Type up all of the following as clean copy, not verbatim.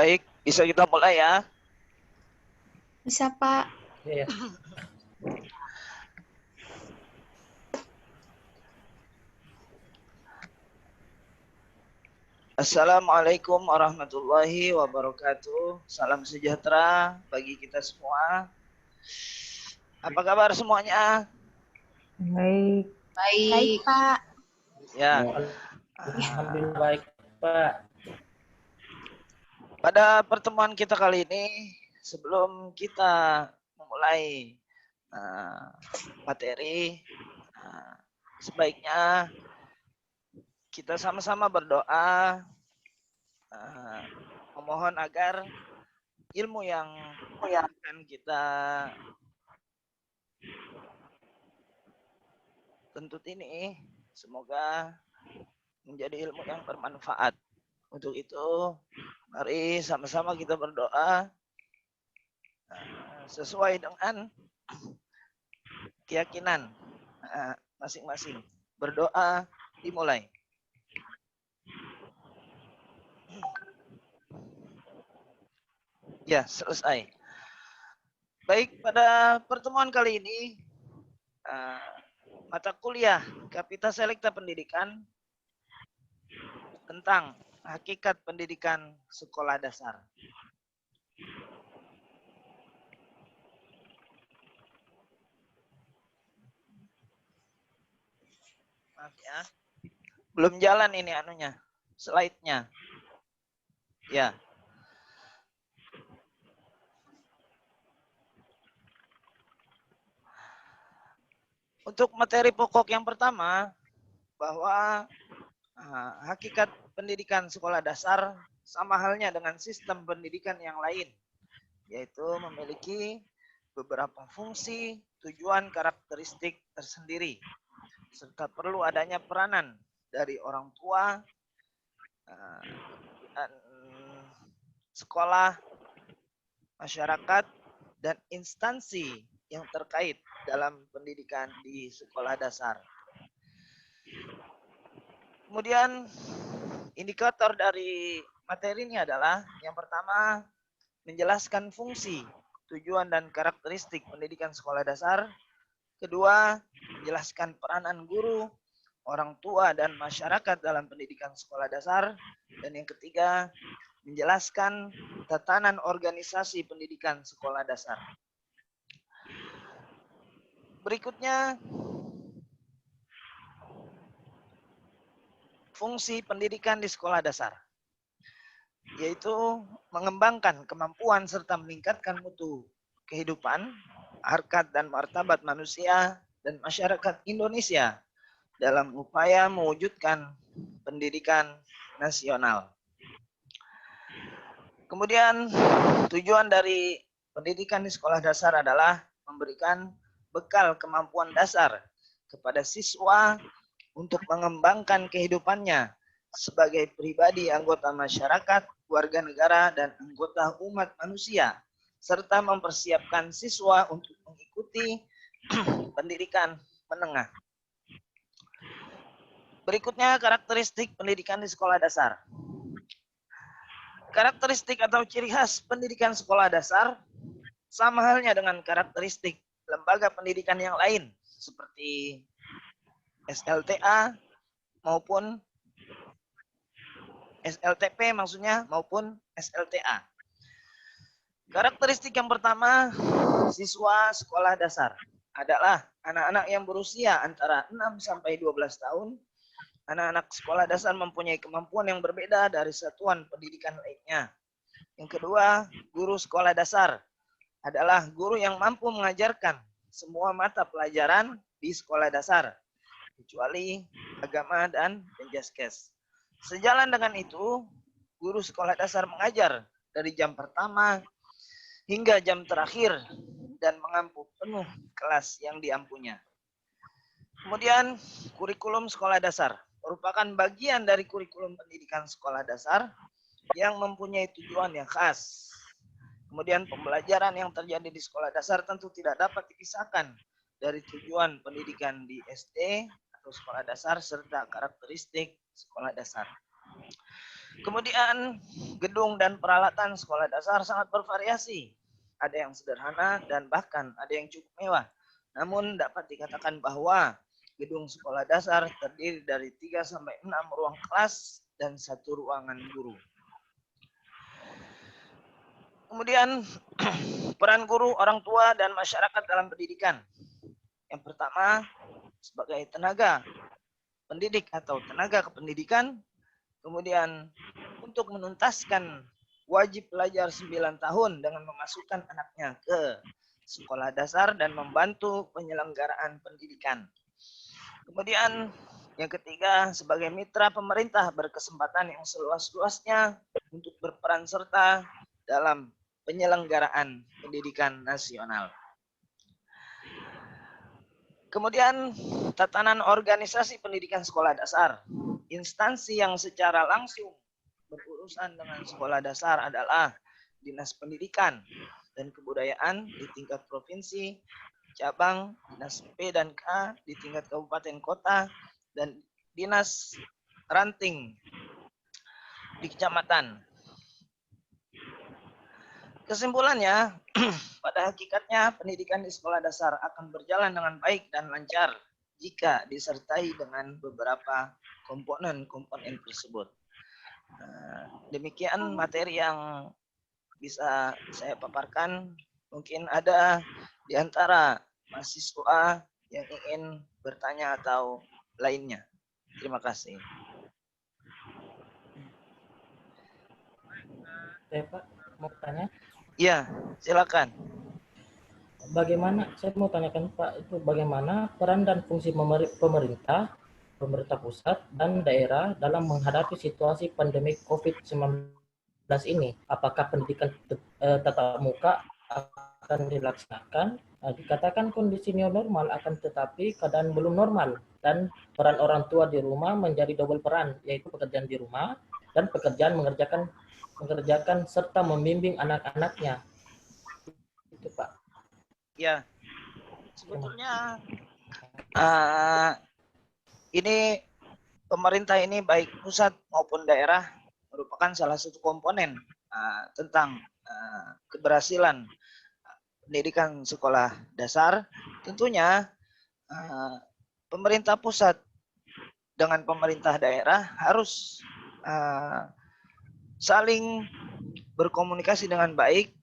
Baik, bisa kita mulai ya. Bisa, Pak. Iya. Assalamualaikum warahmatullahi wabarakatuh. Salam sejahtera bagi kita semua. Apa kabar semuanya? Baik. Baik, Pak. Ya. Alhamdulillah baik, Pak. Pada pertemuan kita kali ini, sebelum kita memulai materi, sebaiknya kita sama-sama berdoa, memohon agar ilmu yang akan kita tuntut ini semoga menjadi ilmu yang bermanfaat. Untuk itu, mari sama-sama kita berdoa sesuai dengan keyakinan masing-masing. Berdoa dimulai. Ya, selesai. Baik, pada pertemuan kali ini, mata kuliah Kapita Selekta Pendidikan tentang hakikat pendidikan sekolah dasar. Maaf ya, belum jalan ini anunya, slide-nya. Ya. Untuk materi pokok yang pertama, bahwa hakikat pendidikan sekolah dasar sama halnya dengan sistem pendidikan yang lain, yaitu memiliki beberapa fungsi, tujuan, karakteristik tersendiri, serta perlu adanya peranan dari orang tua, dan sekolah, masyarakat, dan instansi yang terkait dalam pendidikan di sekolah dasar. Kemudian indikator dari materi ini adalah yang pertama, menjelaskan fungsi, tujuan, dan karakteristik pendidikan sekolah dasar. Kedua, menjelaskan peranan guru, orang tua, dan masyarakat dalam pendidikan sekolah dasar. Dan yang ketiga, menjelaskan tatanan organisasi pendidikan sekolah dasar. Berikutnya, fungsi pendidikan di sekolah dasar, yaitu mengembangkan kemampuan serta meningkatkan mutu kehidupan, harkat dan martabat manusia dan masyarakat Indonesia dalam upaya mewujudkan pendidikan nasional. Kemudian tujuan dari pendidikan di sekolah dasar adalah memberikan bekal kemampuan dasar kepada siswa untuk mengembangkan kehidupannya sebagai pribadi anggota masyarakat, warga negara, dan anggota umat manusia, serta mempersiapkan siswa untuk mengikuti pendidikan menengah. Berikutnya, karakteristik pendidikan di sekolah dasar. Karakteristik atau ciri khas pendidikan sekolah dasar sama halnya dengan karakteristik lembaga pendidikan yang lain seperti SLTA maupun SLTP maksudnya maupun SLTA. Karakteristik yang pertama, siswa sekolah dasar adalah anak-anak yang berusia antara 6 sampai 12 tahun. Anak-anak sekolah dasar mempunyai kemampuan yang berbeda dari satuan pendidikan lainnya. Yang kedua, guru sekolah dasar adalah guru yang mampu mengajarkan semua mata pelajaran di sekolah dasar, kecuali agama dan penjaskes. Sejalan dengan itu, guru sekolah dasar mengajar dari jam pertama hingga jam terakhir dan mengampu penuh kelas yang diampunya. Kemudian, kurikulum sekolah dasar merupakan bagian dari kurikulum pendidikan sekolah dasar yang mempunyai tujuan yang khas. Kemudian pembelajaran yang terjadi di sekolah dasar tentu tidak dapat dipisahkan dari tujuan pendidikan di SD atau sekolah dasar serta karakteristik sekolah dasar. Kemudian gedung dan peralatan sekolah dasar sangat bervariasi. Ada yang sederhana dan bahkan ada yang cukup mewah. Namun dapat dikatakan bahwa gedung sekolah dasar terdiri dari 3 sampai 6 ruang kelas dan 1 ruangan guru. Kemudian peran guru, orang tua, dan masyarakat dalam pendidikan. Yang pertama, sebagai tenaga pendidik atau tenaga kependidikan. Kemudian untuk menuntaskan wajib belajar 9 tahun dengan memasukkan anaknya ke sekolah dasar dan membantu penyelenggaraan pendidikan. Kemudian yang ketiga, sebagai mitra pemerintah berkesempatan yang seluas-luasnya untuk berperan serta dalam penyelenggaraan pendidikan nasional. Kemudian tatanan organisasi pendidikan sekolah dasar. Instansi yang secara langsung berurusan dengan sekolah dasar adalah Dinas Pendidikan dan Kebudayaan di tingkat provinsi, cabang, Dinas P dan K di tingkat kabupaten kota, dan Dinas Ranting di kecamatan. Kesimpulannya, pada hakikatnya pendidikan di sekolah dasar akan berjalan dengan baik dan lancar jika disertai dengan beberapa komponen tersebut. Demikian materi yang bisa saya paparkan. Mungkin ada di antara mahasiswa yang ingin bertanya atau lainnya. Terima kasih. Saya Pak mau tanya. Ya, silakan. Bagaimana, saya mau tanyakan Pak, itu bagaimana peran dan fungsi pemerintah pusat dan daerah dalam menghadapi situasi pandemi COVID-19 ini? Apakah pendidikan tatap muka akan dilaksanakan? Dikatakan kondisi new normal akan tetapi keadaan belum normal dan peran orang tua di rumah menjadi double peran, yaitu pekerjaan di rumah dan pekerjaan mengerjakan serta membimbing anak-anaknya. Itu Pak. Ya, sebetulnya ini pemerintah ini baik pusat maupun daerah merupakan salah satu komponen tentang keberhasilan pendidikan sekolah dasar. Tentunya pemerintah pusat dengan pemerintah daerah harus saling berkomunikasi dengan baik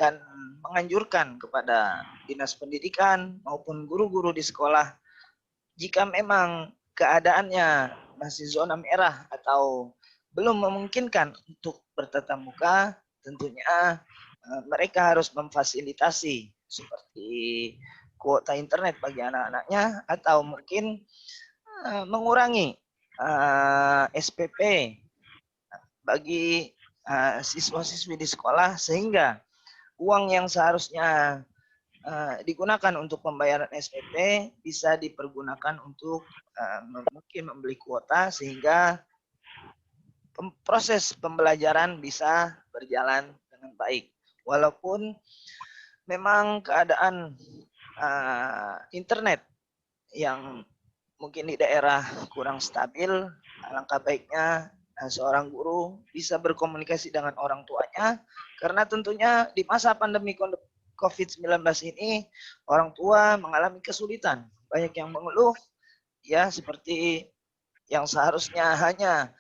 dan menganjurkan kepada dinas pendidikan maupun guru-guru di sekolah jika memang keadaannya masih zona merah atau belum memungkinkan untuk bertatap muka, tentunya mereka harus memfasilitasi seperti kuota internet bagi anak-anaknya atau mungkin mengurangi SPP bagi siswa-siswi di sekolah sehingga uang yang seharusnya digunakan untuk pembayaran SPP bisa dipergunakan untuk mungkin membeli kuota sehingga proses pembelajaran bisa berjalan dengan baik. Walaupun memang keadaan internet yang mungkin di daerah kurang stabil, alangkah baiknya seorang guru bisa berkomunikasi dengan orang tuanya karena tentunya di masa pandemi COVID-19 ini orang tua mengalami kesulitan. Banyak yang mengeluh ya seperti yang seharusnya hanya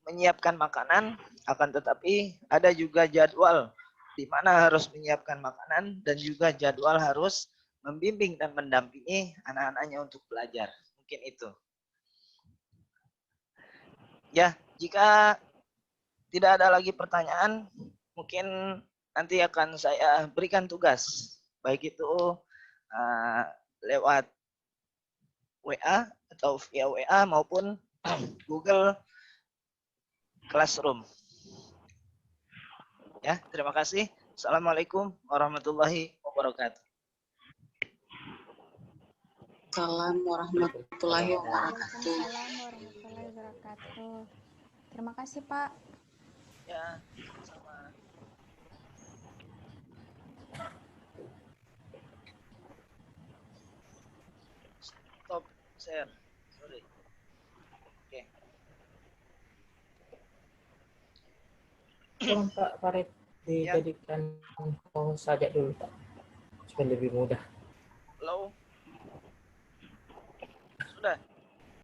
menyiapkan makanan, akan tetapi ada juga jadwal di mana harus menyiapkan makanan dan juga jadwal harus membimbing dan mendampingi anak-anaknya untuk belajar. Mungkin itu. Ya, jika tidak ada lagi pertanyaan, mungkin nanti akan saya berikan tugas, baik itu lewat WA atau via WA maupun Google Classroom. Ya, terima kasih. Assalamualaikum warahmatullahi wabarakatuh. Assalamualaikum warahmatullahi wabarakatuh. Waalaikumsalam warahmatullahi wabarakatuh. Terima kasih, Pak. Ya, sama. Stop share. Sorry. Oke. tolong Pak Farid dijadikan host saja dulu Pak, supaya lebih mudah. Halo. Sudah.